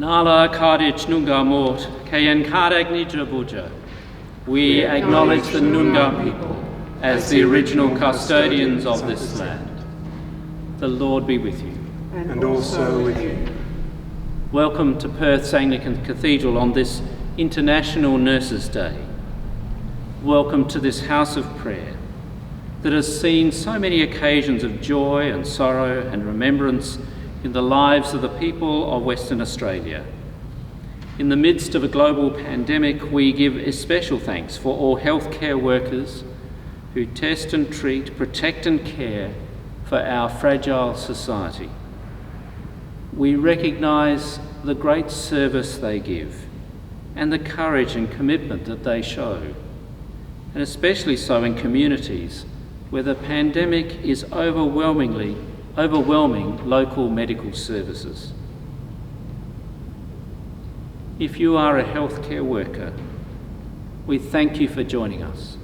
Nala Kadich Nunga Mort, Kayan Kadak Nijabuja. We acknowledge the Noongar people as the original custodians of this land. The Lord be with you. And also with you. Welcome to Perth's Anglican Cathedral on this International Nurses' Day. Welcome to this house of prayer that has seen so many occasions of joy and sorrow and remembrance in the lives of the people of Western Australia. In the midst of a global pandemic, we give especial thanks for all healthcare workers who test and treat, protect and care for our fragile society. We recognise the great service they give and the courage and commitment that they show, and especially so in communities where the pandemic is overwhelming local medical services. If you are a healthcare worker, we thank you for joining us.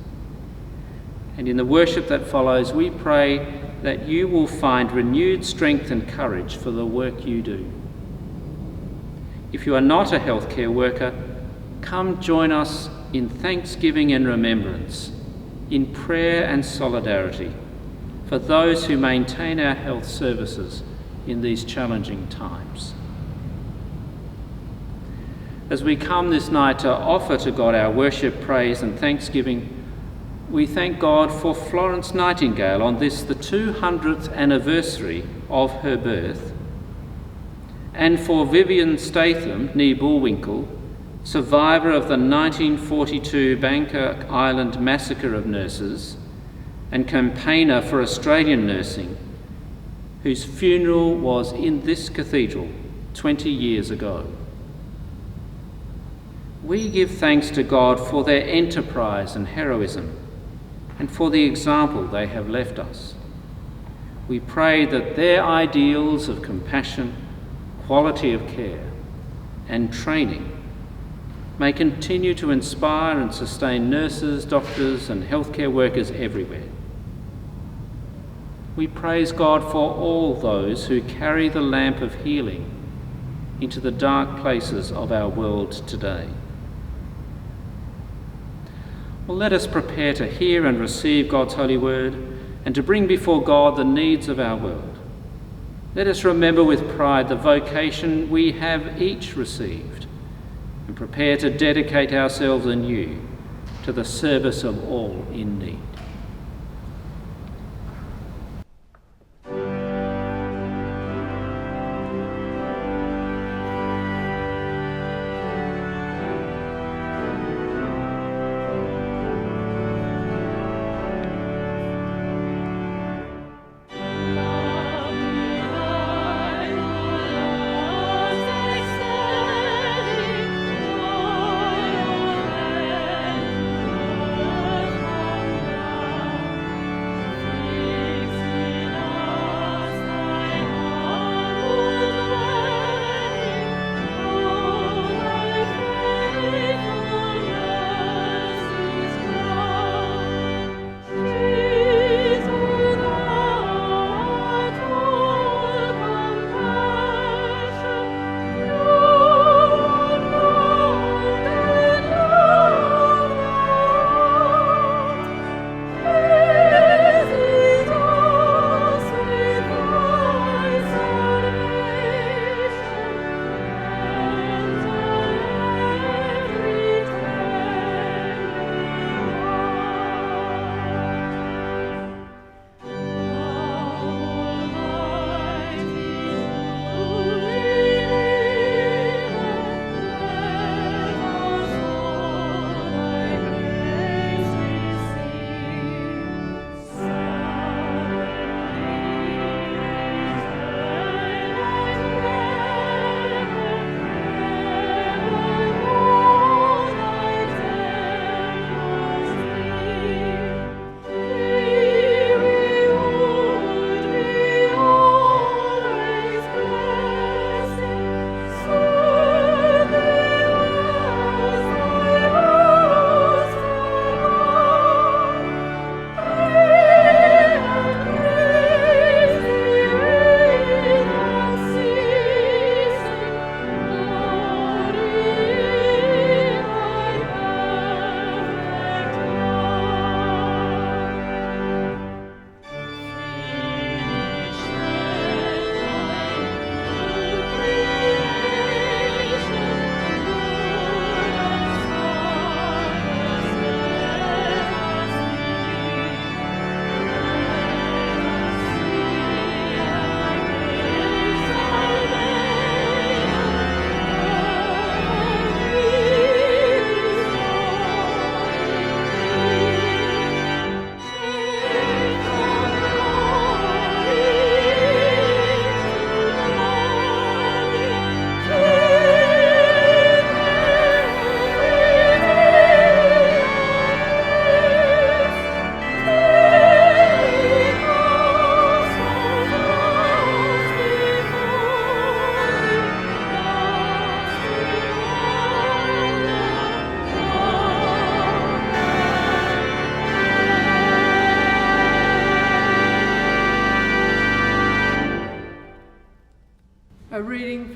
And in the worship that follows, we pray that you will find renewed strength and courage for the work you do. If you are not a healthcare worker, come join us in thanksgiving and remembrance, in prayer and solidarity for those who maintain our health services in these challenging times. As we come this night to offer to God our worship, praise and thanksgiving, we thank God for Florence Nightingale on this, the 200th anniversary of her birth, and for Vivian Statham, née Bullwinkle, survivor of the 1942 Bangkok Island massacre of nurses and campaigner for Australian nursing, whose funeral was in this cathedral 20 years ago. We give thanks to God for their enterprise and heroism and for the example they have left us. We pray that their ideals of compassion, quality of care and training may continue to inspire and sustain nurses, doctors and healthcare workers everywhere. We praise God for all those who carry the lamp of healing into the dark places of our world today. Well, let us prepare to hear and receive God's holy word and to bring before God the needs of our world. Let us remember with pride the vocation we have each received and prepare to dedicate ourselves anew to the service of all in need.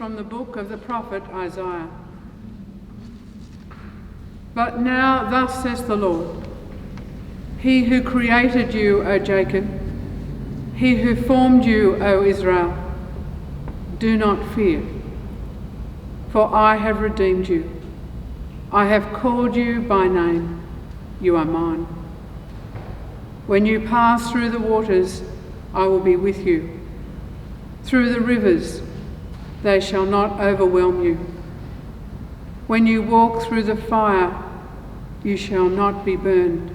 from the book of the prophet Isaiah. But now thus says the Lord, He who created you, O Jacob, He who formed you, O Israel, do not fear, for I have redeemed you. I have called you by name. You are mine. When you pass through the waters, I will be with you. Through the rivers, they shall not overwhelm you. When you walk through the fire, you shall not be burned,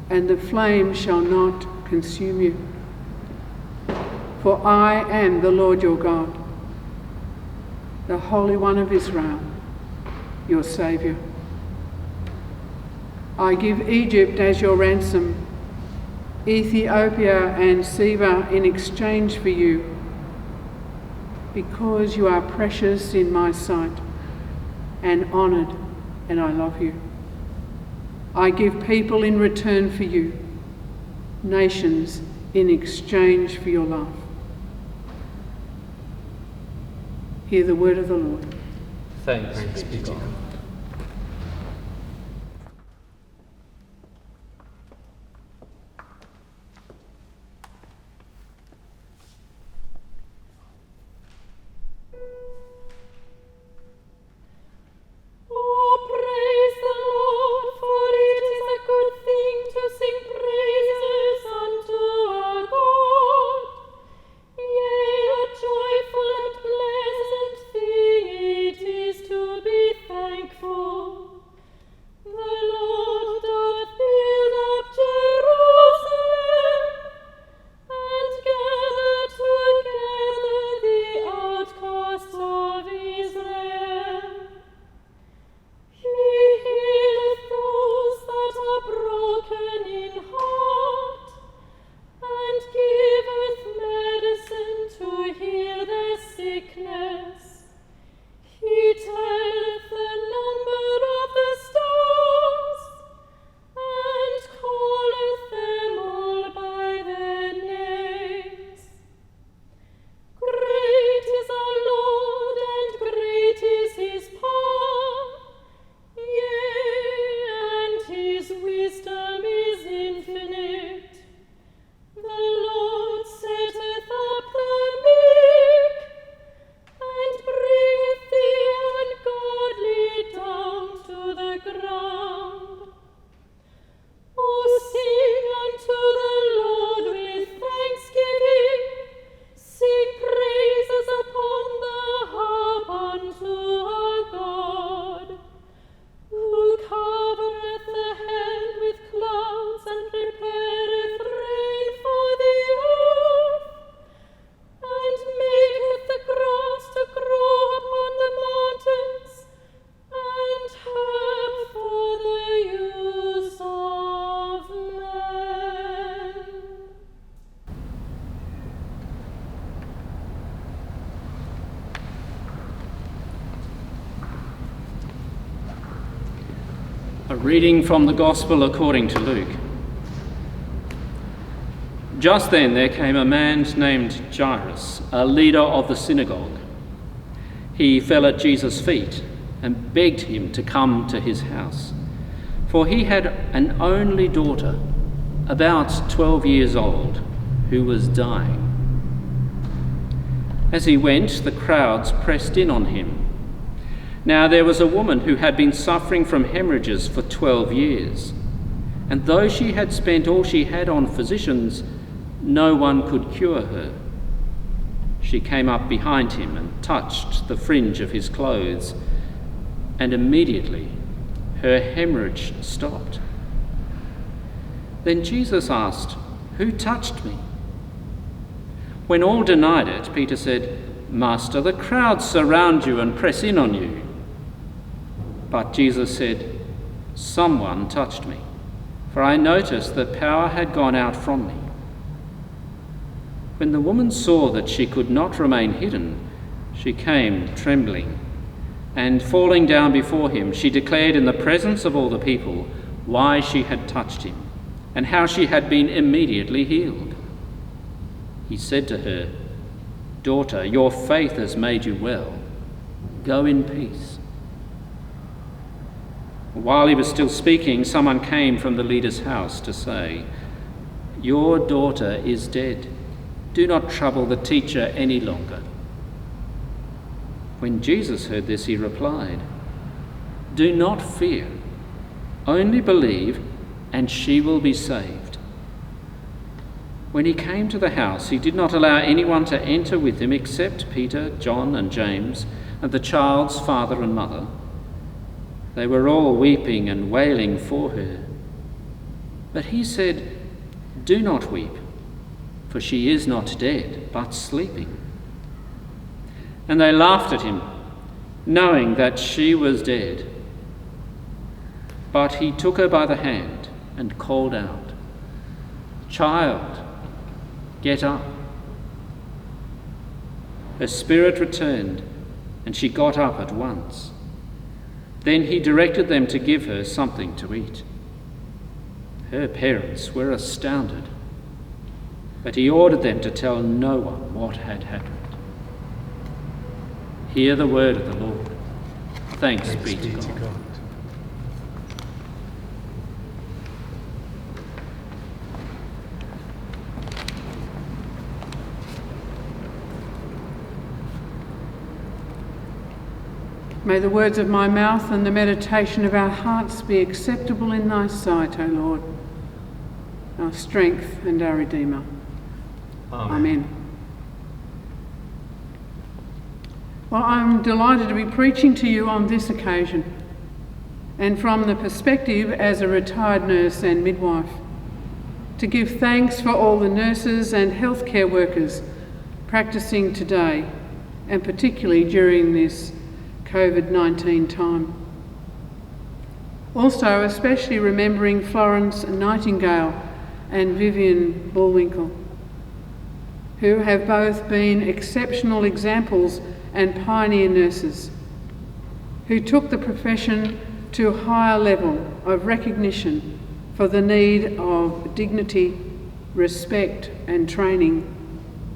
and the flame shall not consume you. For I am the Lord your God, the Holy One of Israel, your Saviour. I give Egypt as your ransom, Ethiopia and Seba in exchange for you, because you are precious in my sight and honoured, and I love you. I give people in return for you, nations in exchange for your love. Hear the word of the Lord. Thanks be to God. A reading from the Gospel according to Luke. Just then there came a man named Jairus, a leader of the synagogue. He fell at Jesus' feet and begged him to come to his house, for he had an only daughter, about 12 years old, who was dying. As he went, the crowds pressed in on him. Now there was a woman who had been suffering from hemorrhages for 12 years, and though she had spent all she had on physicians, no one could cure her. She came up behind him and touched the fringe of his clothes, and immediately her hemorrhage stopped. Then Jesus asked, "Who touched me?" When all denied it, Peter said, "Master, the crowds surround you and press in on you." But Jesus said, "Someone touched me, for I noticed that power had gone out from me." When the woman saw that she could not remain hidden, she came trembling, and falling down before him, she declared in the presence of all the people why she had touched him, and how she had been immediately healed. He said to her, "Daughter, your faith has made you well. Go in peace." While he was still speaking, someone came from the leader's house to say, "Your daughter is dead. Do not trouble the teacher any longer." When Jesus heard this, he replied, "Do not fear. Only believe, and she will be saved." When he came to the house, he did not allow anyone to enter with him except Peter, John, and James, and the child's father and mother. They were all weeping and wailing for her. But he said, "Do not weep, for she is not dead, but sleeping." And they laughed at him, knowing that she was dead. But he took her by the hand and called out, "Child, get up." Her spirit returned, and she got up at once. Then he directed them to give her something to eat. Her parents were astounded, but he ordered them to tell no one what had happened. Hear the word of the Lord. Thanks be to God. May the words of my mouth and the meditation of our hearts be acceptable in thy sight, O Lord, our strength and our Redeemer. Amen. Well, I'm delighted to be preaching to you on this occasion, and from the perspective as a retired nurse and midwife, to give thanks for all the nurses and healthcare workers practicing today, and particularly during this COVID-19 time. Also, especially remembering Florence Nightingale and Vivian Bullwinkle, who have both been exceptional examples and pioneer nurses, who took the profession to a higher level of recognition for the need of dignity, respect and training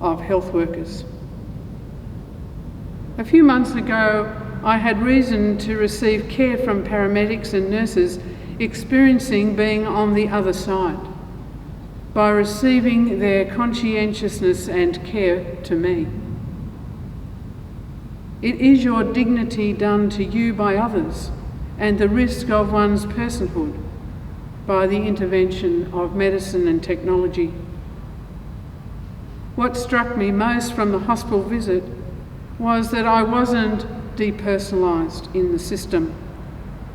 of health workers. A few months ago, I had reason to receive care from paramedics and nurses experiencing being on the other side by receiving their conscientiousness and care to me. It is your dignity done to you by others and the risk of one's personhood by the intervention of medicine and technology. What struck me most from the hospital visit was that I wasn't depersonalised in the system,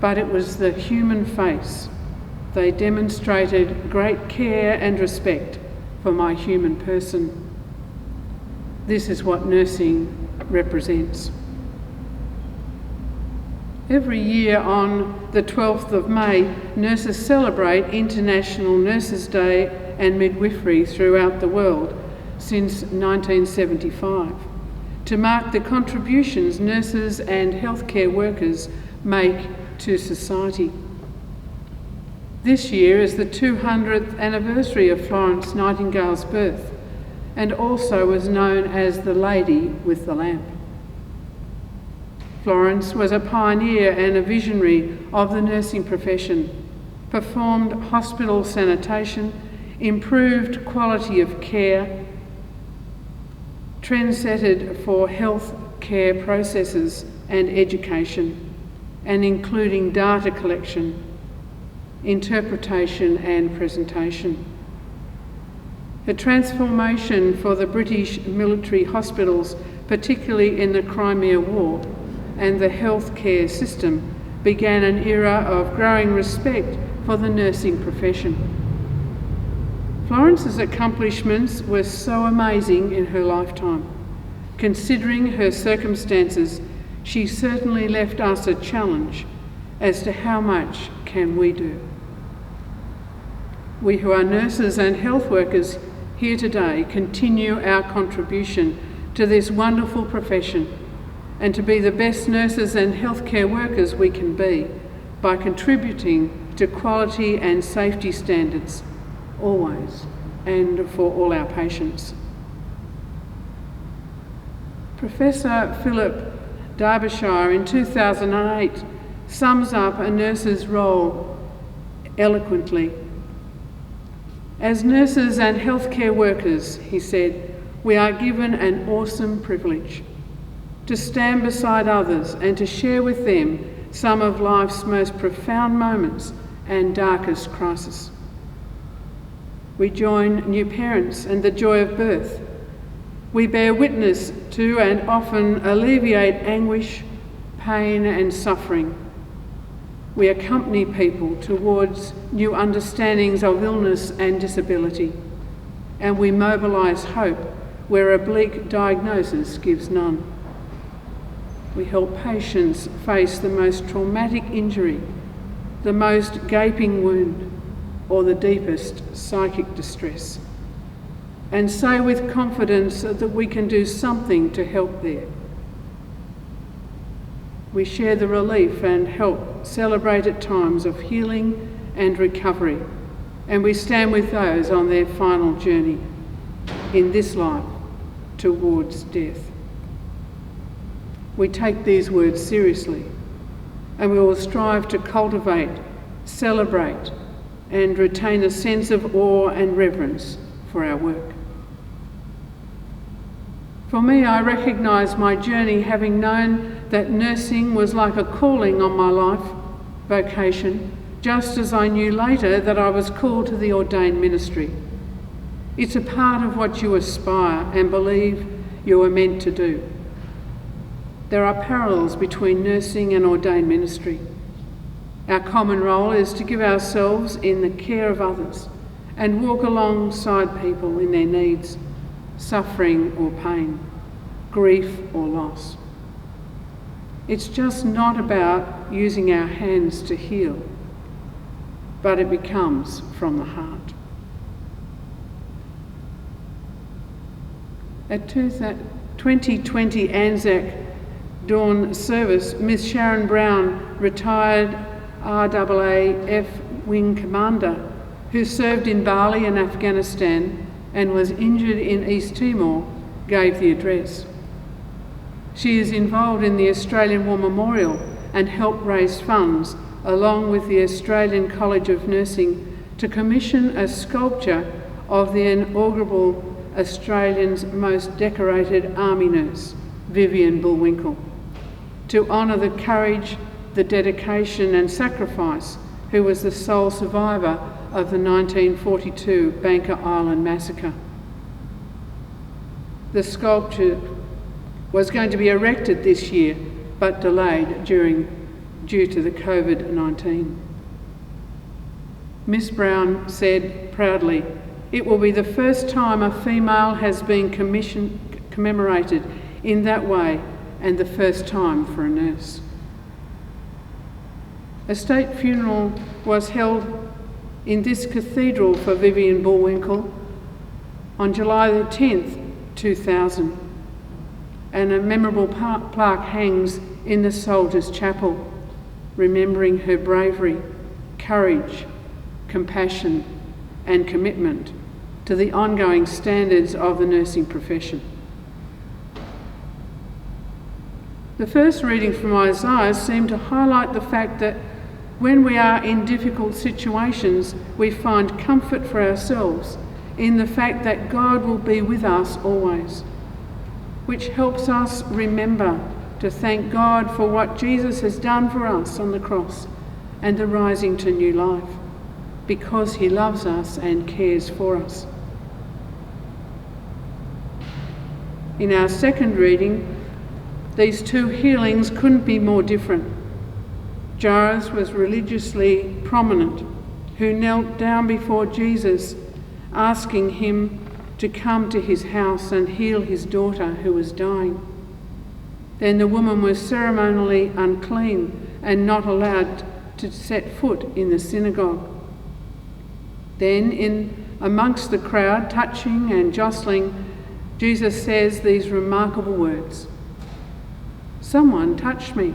but it was the human face. They demonstrated great care and respect for my human person. This is what nursing represents. Every year on the 12th of May, nurses celebrate International Nurses' Day and midwifery throughout the world since 1975. To mark the contributions nurses and healthcare workers make to society. This year is the 200th anniversary of Florence Nightingale's birth, and also was known as the Lady with the Lamp. Florence was a pioneer and a visionary of the nursing profession, performed hospital sanitation, improved quality of care, trendsetted for health care processes and education, and including data collection, interpretation and presentation. The transformation for the British military hospitals, particularly in the Crimea War, and the healthcare system began an era of growing respect for the nursing profession. Florence's accomplishments were so amazing in her lifetime. Considering her circumstances, she certainly left us a challenge as to how much can we do. We who are nurses and health workers here today continue our contribution to this wonderful profession and to be the best nurses and healthcare workers we can be by contributing to quality and safety standards always, and for all our patients. Professor Philip Derbyshire in 2008 sums up a nurse's role eloquently. As nurses and healthcare workers, he said, we are given an awesome privilege to stand beside others and to share with them some of life's most profound moments and darkest crises. We join new parents and the joy of birth. We bear witness to and often alleviate anguish, pain and suffering. We accompany people towards new understandings of illness and disability, and we mobilise hope where a bleak diagnosis gives none. We help patients face the most traumatic injury, the most gaping wound, or the deepest psychic distress, and say with confidence that we can do something to help there. We share the relief and help celebrate at times of healing and recovery, and we stand with those on their final journey in this life towards death. We take these words seriously, and we will strive to cultivate, celebrate, and retain a sense of awe and reverence for our work. For me, I recognise my journey having known that nursing was like a calling on my life, vocation, just as I knew later that I was called to the ordained ministry. It's a part of what you aspire and believe you are meant to do. There are parallels between nursing and ordained ministry. Our common role is to give ourselves in the care of others and walk alongside people in their needs, suffering or pain, grief or loss. It's just not about using our hands to heal, but it becomes from the heart. At 2020 Anzac Dawn service, Miss Sharon Brown, retired RAAF Wing Commander, who served in Bali and Afghanistan and was injured in East Timor, gave the address. She is involved in the Australian War Memorial and helped raise funds, along with the Australian College of Nursing, to commission a sculpture of the inaugural Australian's most decorated army nurse, Vivian Bullwinkle, to honour the courage, the dedication and sacrifice, who was the sole survivor of the 1942 Banker Island massacre. The sculpture was going to be erected this year, but delayed due to the COVID-19. Miss Brown said proudly, "It will be the first time a female has been commemorated in that way, and the first time for a nurse." A state funeral was held in this cathedral for Vivian Bullwinkle on July the 10th, 2000, and a memorable plaque hangs in the Soldiers' Chapel, remembering her bravery, courage, compassion and commitment to the ongoing standards of the nursing profession. The first reading from Isaiah seemed to highlight the fact that when we are in difficult situations, we find comfort for ourselves in the fact that God will be with us always, which helps us remember to thank God for what Jesus has done for us on the cross and the rising to new life, because he loves us and cares for us. In our second reading, these two healings couldn't be more different. Jairus was religiously prominent, who knelt down before Jesus, asking him to come to his house and heal his daughter who was dying. Then the woman was ceremonially unclean and not allowed to set foot in the synagogue. Then, in amongst the crowd, touching and jostling, Jesus says these remarkable words, "Someone touched me,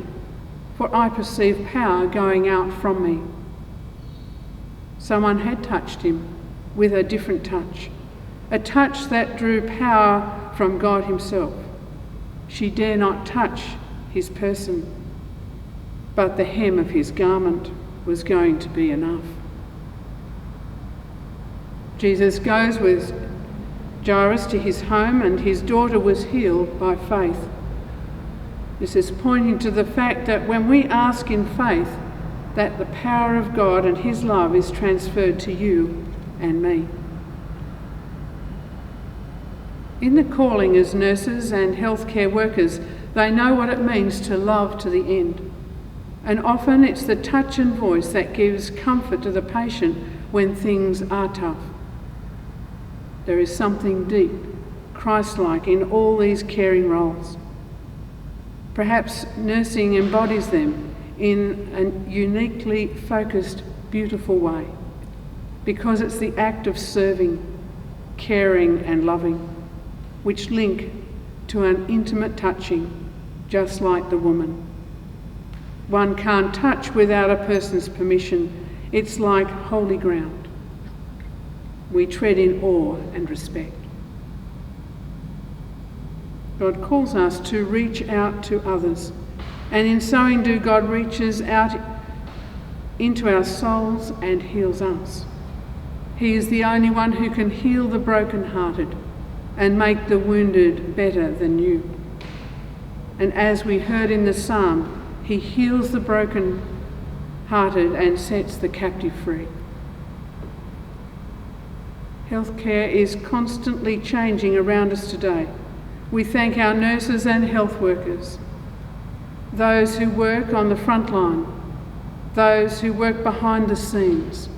for I perceive power going out from me." Someone had touched him with a different touch, a touch that drew power from God himself. She dare not touch his person, but the hem of his garment was going to be enough. Jesus goes with Jairus to his home, and his daughter was healed by faith. This is pointing to the fact that when we ask in faith, that the power of God and his love is transferred to you and me. In the calling as nurses and healthcare workers, they know what it means to love to the end. And often it's the touch and voice that gives comfort to the patient when things are tough. There is something deep, Christ-like in all these caring roles. Perhaps nursing embodies them in a uniquely focused, beautiful way, because it's the act of serving, caring and loving, which link to an intimate touching, just like the woman. One can't touch without a person's permission. It's like holy ground. We tread in awe and respect. God calls us to reach out to others, and in so doing, God reaches out into our souls and heals us. He is the only one who can heal the brokenhearted and make the wounded better than new. And as we heard in the psalm, he heals the brokenhearted and sets the captive free. Healthcare is constantly changing around us today. We thank our nurses and health workers, those who work on the front line, those who work behind the scenes,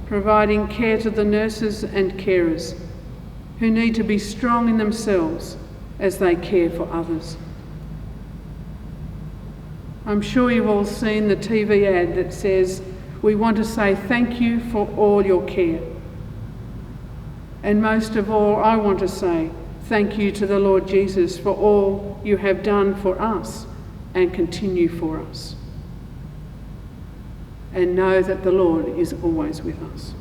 providing care to the nurses and carers who need to be strong in themselves as they care for others. I'm sure you've all seen the TV ad that says, "We want to say thank you for all your care." And most of all, I want to say thank you to the Lord Jesus for all you have done for us and continue for us. And know that the Lord is always with us.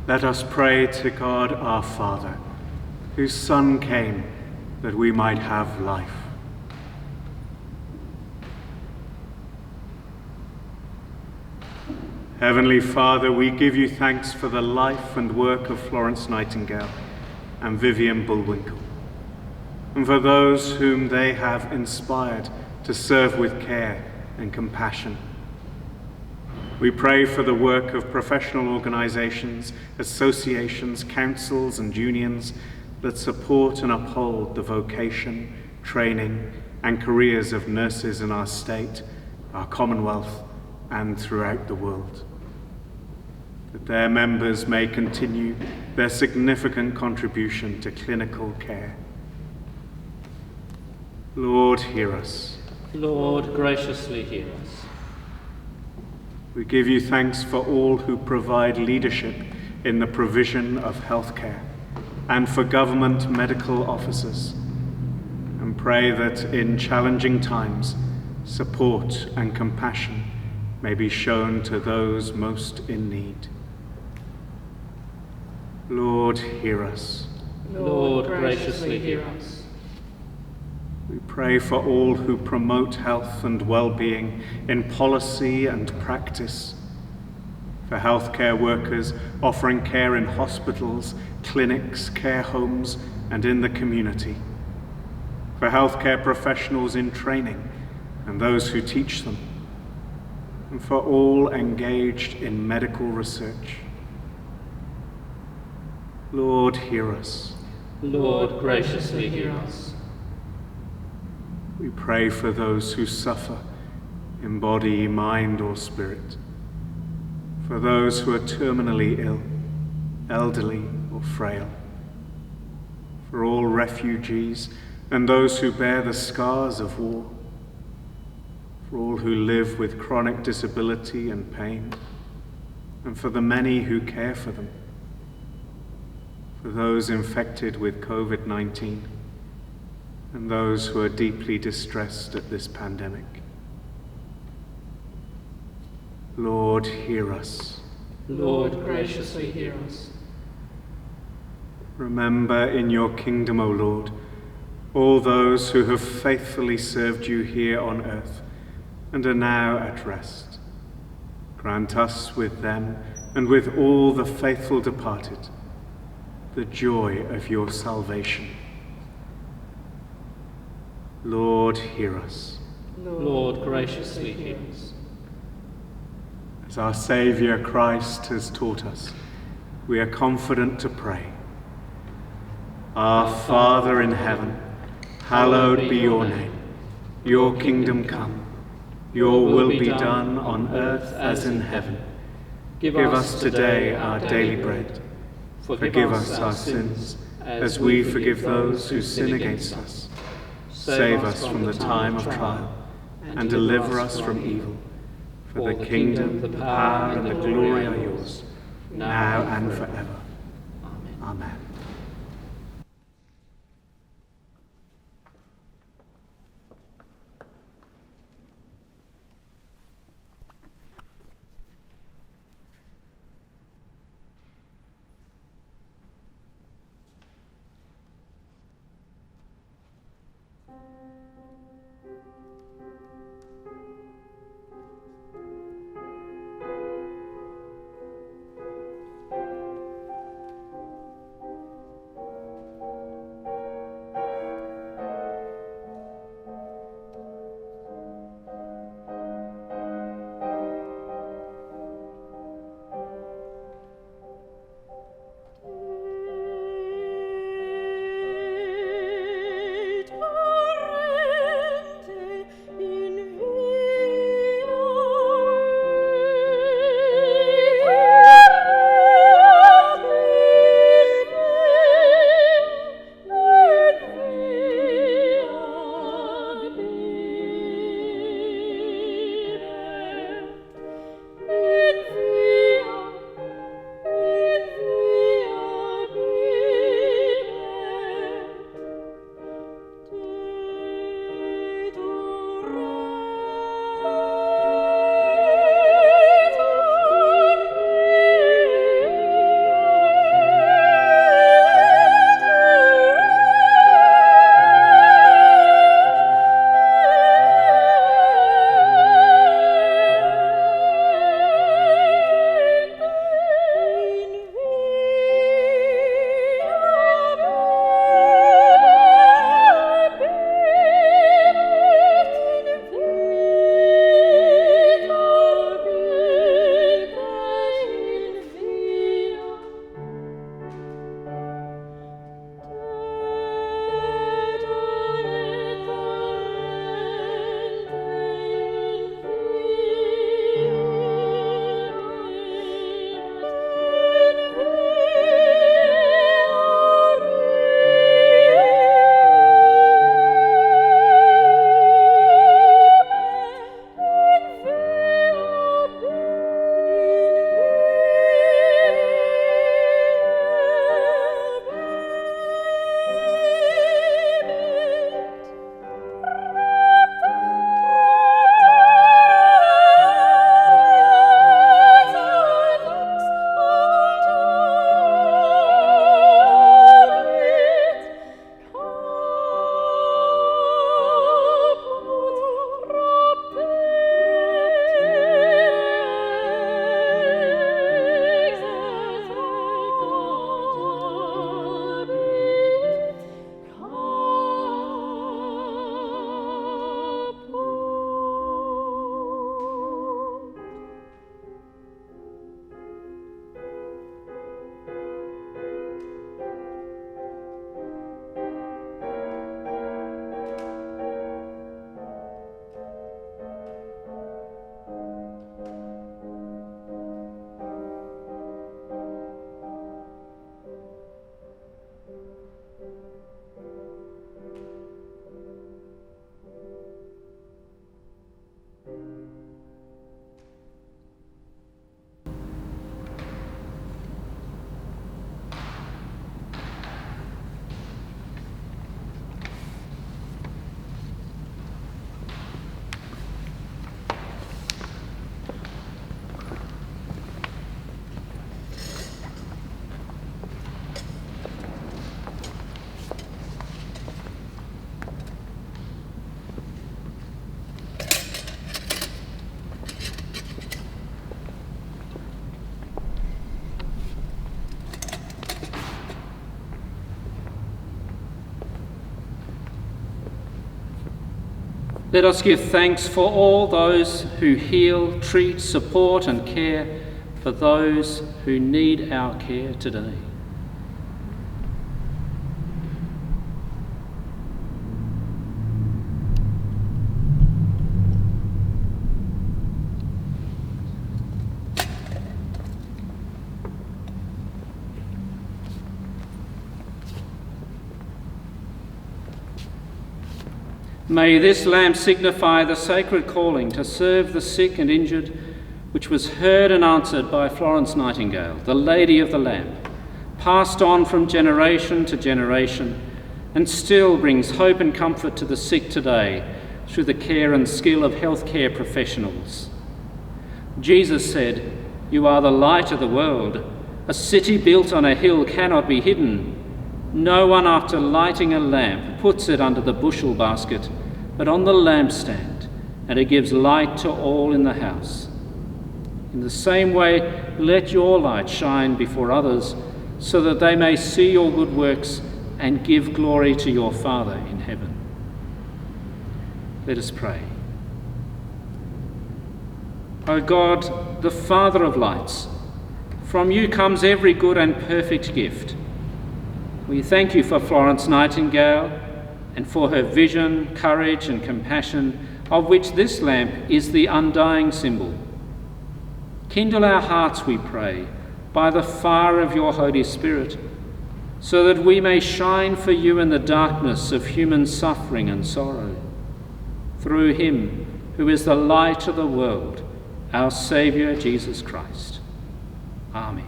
Let us pray to God our Father, whose Son came that we might have life. Heavenly Father, we give you thanks for the life and work of Florence Nightingale and Vivian Bullwinkle, and for those whom they have inspired to serve with care and compassion. We pray for the work of professional organisations, associations, councils and unions that support and uphold the vocation, training and careers of nurses in our state, our Commonwealth and throughout the world. That their members may continue their significant contribution to clinical care. Lord, hear us. Lord, graciously hear us. We give you thanks for all who provide leadership in the provision of healthcare and for government medical officers, and pray that in challenging times, support and compassion may be shown to those most in need. Lord, hear us. Lord, graciously hear us. We pray for all who promote health and well-being in policy and practice, for healthcare workers offering care in hospitals, clinics, care homes, and in the community, for healthcare professionals in training and those who teach them, and for all engaged in medical research. Lord, hear us. Lord, graciously hear us. We pray for those who suffer in body, mind, or spirit, for those who are terminally ill, elderly, or frail, for all refugees and those who bear the scars of war, for all who live with chronic disability and pain, and for the many who care for them, for those infected with COVID-19, and those who are deeply distressed at this pandemic. Lord, hear us. Lord, graciously hear us. Remember in your kingdom, O Lord, all those who have faithfully served you here on earth and are now at rest. Grant us with them and with all the faithful departed the joy of your salvation. Lord, hear us. Lord, graciously hear us. As our Saviour Christ has taught us, we are confident to pray. Our Father in heaven, hallowed be your name. Your kingdom come. Your will be done on earth as in heaven. Give us today our daily bread. Forgive us our sins, as we forgive those who sin against us. Save us from the time of trial, and deliver us from evil. For the kingdom, the power, and the glory are yours, now and forever. Amen. Let us give thanks for all those who heal, treat, support and care for those who need our care today. May this lamp signify the sacred calling to serve the sick and injured, which was heard and answered by Florence Nightingale, the Lady of the Lamp, passed on from generation to generation, and still brings hope and comfort to the sick today through the care and skill of healthcare professionals. Jesus said, "You are the light of the world. A city built on a hill cannot be hidden. No one, after lighting a lamp, puts it under the bushel basket, but on the lampstand, and it gives light to all in the house. In the same way, let your light shine before others, so that they may see your good works and give glory to your Father in heaven." Let us pray. O God, the Father of lights, from you comes every good and perfect gift. We thank you for Florence Nightingale and for her vision, courage and compassion, of which this lamp is the undying symbol. Kindle our hearts, we pray, by the fire of your Holy Spirit, so that we may shine for you in the darkness of human suffering and sorrow. Through him who is the light of the world, our Saviour Jesus Christ. Amen.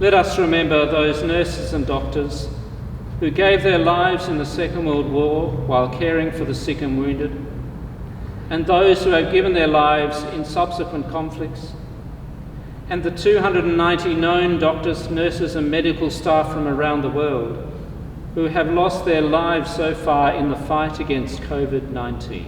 Let us remember those nurses and doctors who gave their lives in the Second World War while caring for the sick and wounded, and those who have given their lives in subsequent conflicts, and the 290 known doctors, nurses and medical staff from around the world who have lost their lives so far in the fight against COVID-19.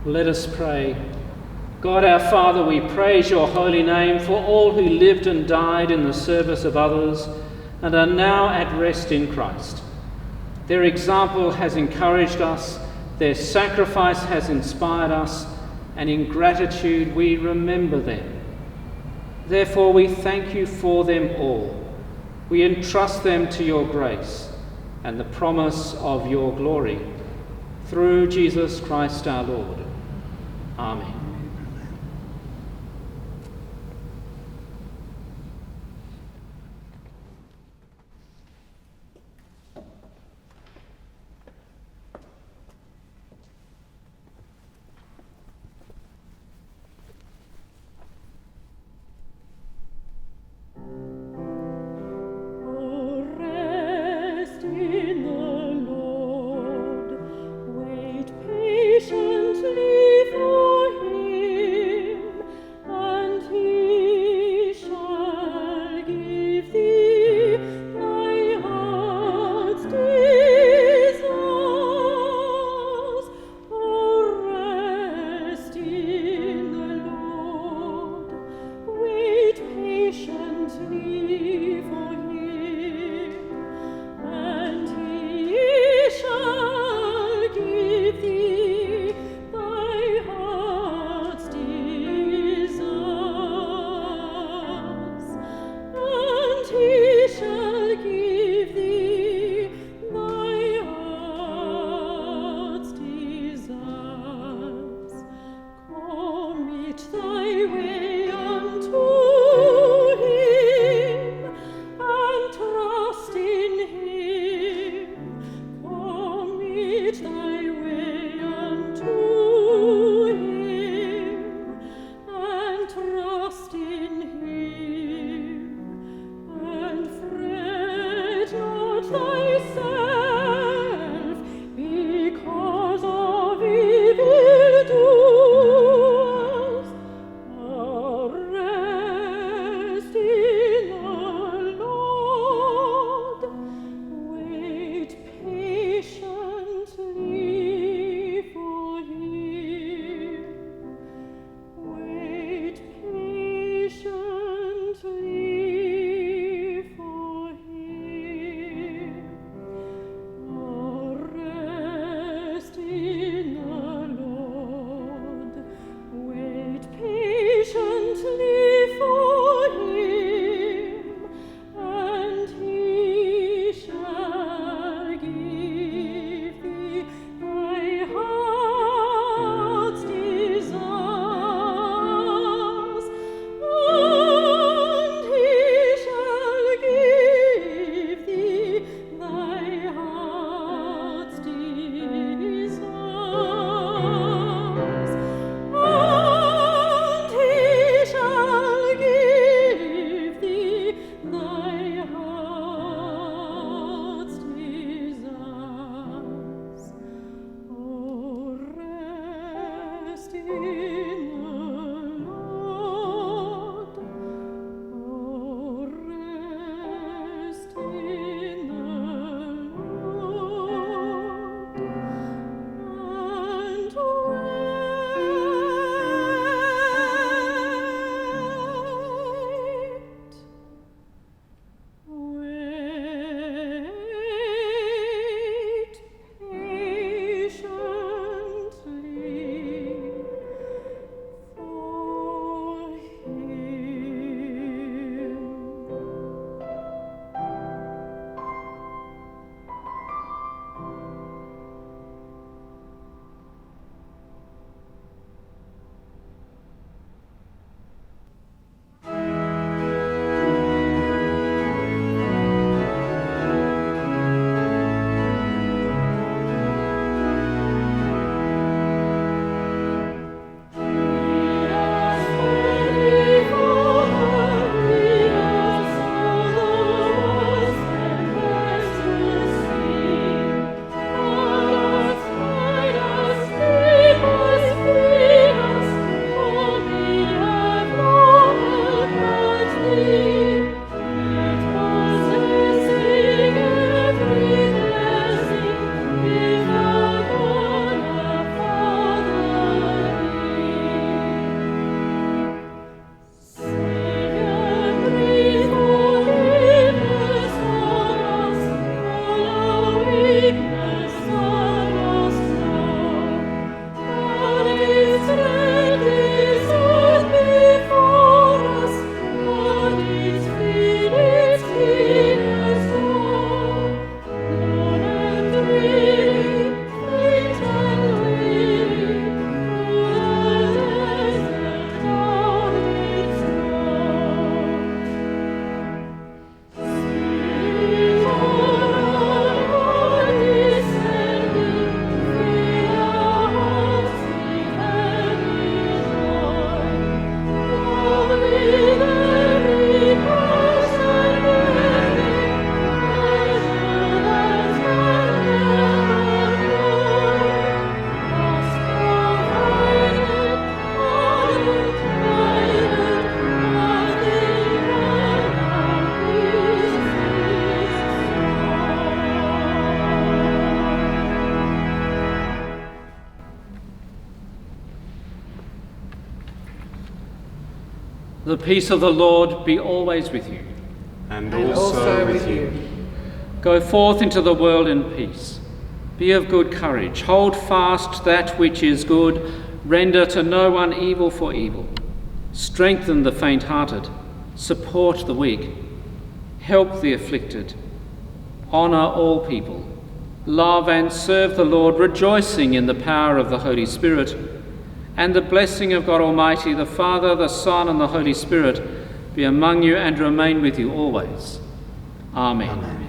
Let us pray. God our Father, we praise your holy name for all who lived and died in the service of others and are now at rest in Christ. Their example has encouraged us, their sacrifice has inspired us, and in gratitude we remember them. Therefore we thank you for them all. We entrust them to your grace and the promise of your glory. Through Jesus Christ our Lord. Amen. Patiently for him. The peace of the Lord be always with you. And also with you. Go forth into the world in peace. Be of good courage. Hold fast that which is good. Render to no one evil for evil. Strengthen the faint-hearted. Support the weak. Help the afflicted. Honour all people. Love and serve the Lord, rejoicing in the power of the Holy Spirit, And the blessing of God Almighty, the Father, the Son, and the Holy Spirit be among you and remain with you always. Amen.